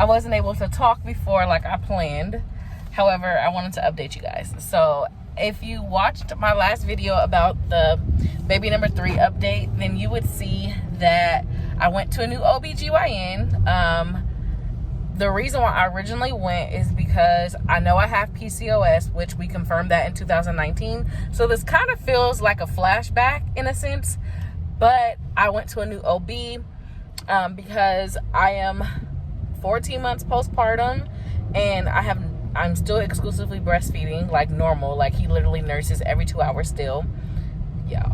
I wasn't able to talk before like I planned. However, I wanted to update you guys. So if you watched my last video about the baby number 3 update, then you would see that I went to a new OBGYN. The reason why I originally went is because I know I have PCOS, which we confirmed that in 2019. So this kind of feels like a flashback in a sense, but I went to a new OB because I am 14 months postpartum and I'm still exclusively breastfeeding like normal. Like he literally nurses every 2 hours still. Yeah.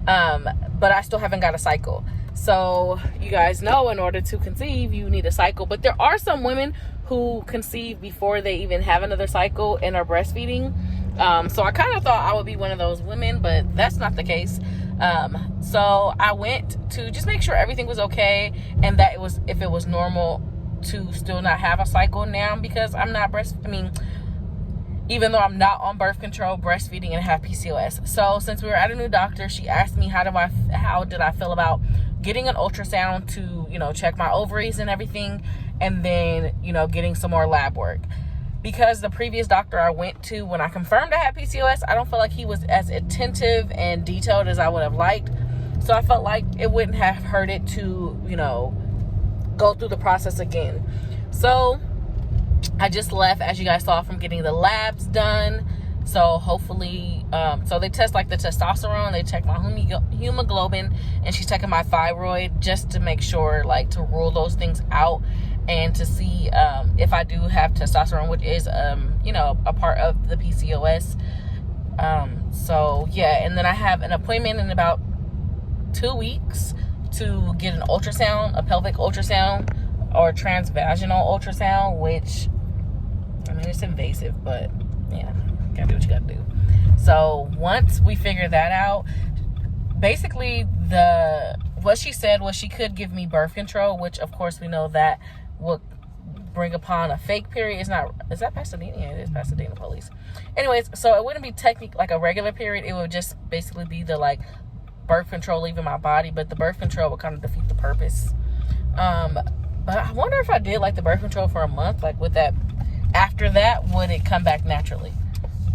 But I still haven't got a cycle. So you guys know in order to conceive, you need a cycle. But there are some women who conceive before they even have another cycle and are breastfeeding. So I kind of thought I would be one of those women, but that's not the case. So I went to just make sure everything was okay and that if it was normal to still not have a cycle now, because I'm not even though I'm not on birth control, breastfeeding, and have PCOS. So since we were at a new doctor, she asked me how did I feel about getting an ultrasound to, check my ovaries and everything, and then, getting some more lab work. Because the previous doctor I went to, when I confirmed I had PCOS, I don't feel like he was as attentive and detailed as I would have liked. So I felt like it wouldn't have hurt it to, go through the process again. So I just left, as you guys saw, from getting the labs done. So hopefully, so they test like the testosterone, they check my hemoglobin, and she's checking my thyroid just to make sure, like, to rule those things out and to see if I do have testosterone, which is, a part of the PCOS. So yeah, and then I have an appointment in about 2 weeks to get an ultrasound, a pelvic ultrasound or transvaginal ultrasound, which, it's invasive, but yeah, gotta do what you gotta do. So once we figure that out, basically what she said was she could give me birth control, which of course we know that would bring upon a fake period. Is that Pasadena? Yeah, it is Pasadena police. Anyways, so it wouldn't be technically like a regular period. It would just basically be the like birth control leaving my body, but the birth control would kind of defeat the purpose. But I wonder if I did like the birth control for a month, like would that, after that, would it come back naturally?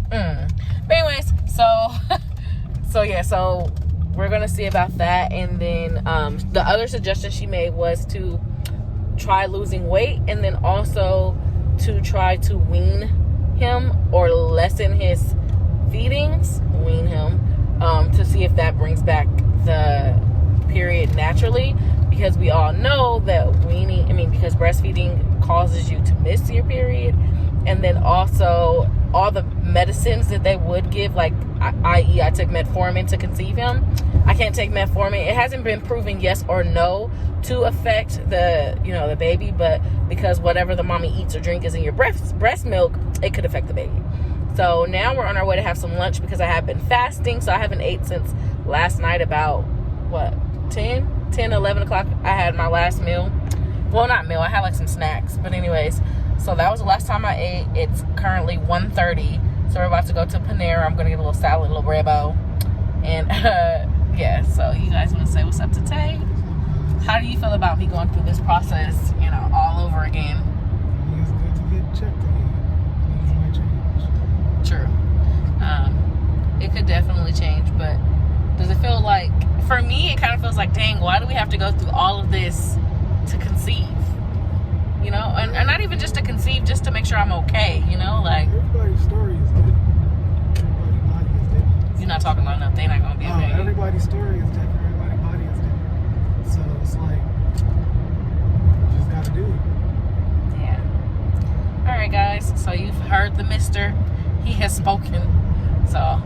But anyways, so yeah, so we're gonna see about that. And then the other suggestion she made was to try losing weight, and then also to try to wean him or lessen his feedings, to see if that brings back the period naturally, because we all know that because breastfeeding causes you to miss your period. And then also all the medicines that they would give, like i.e. I took Metformin to conceive him. I can't take Metformin. It hasn't been proven yes or no to affect the baby, but because whatever the mommy eats or drink is in your breast milk, it could affect the baby. So now we're on our way to have some lunch because I have been fasting. So I haven't ate since last night about 11 o'clock. I had my last meal. Well, not meal, I had like some snacks, but anyways, so that was the last time I ate. It's currently 1:30, so we're about to go to Panera. I'm gonna get a little salad, a little bread bowl, and yeah. So you guys want to say what's up to Tay? How do you feel about me going through this process, all over again? It's good to get checked again. Things might change. True. It could definitely change, but does it feel like, for me, it kind of feels like, dang, why do we have to go through all of this to conceive? And not even just to conceive, just to make sure I'm okay, like. Everybody's story is different. Everybody's body is different. You're not talking loud enough. They're not going to be okay. Everybody's story is different. Everybody's body is different. So it's like, you just got to do it. Yeah. All right, guys. So you've heard the mister. He has spoken. So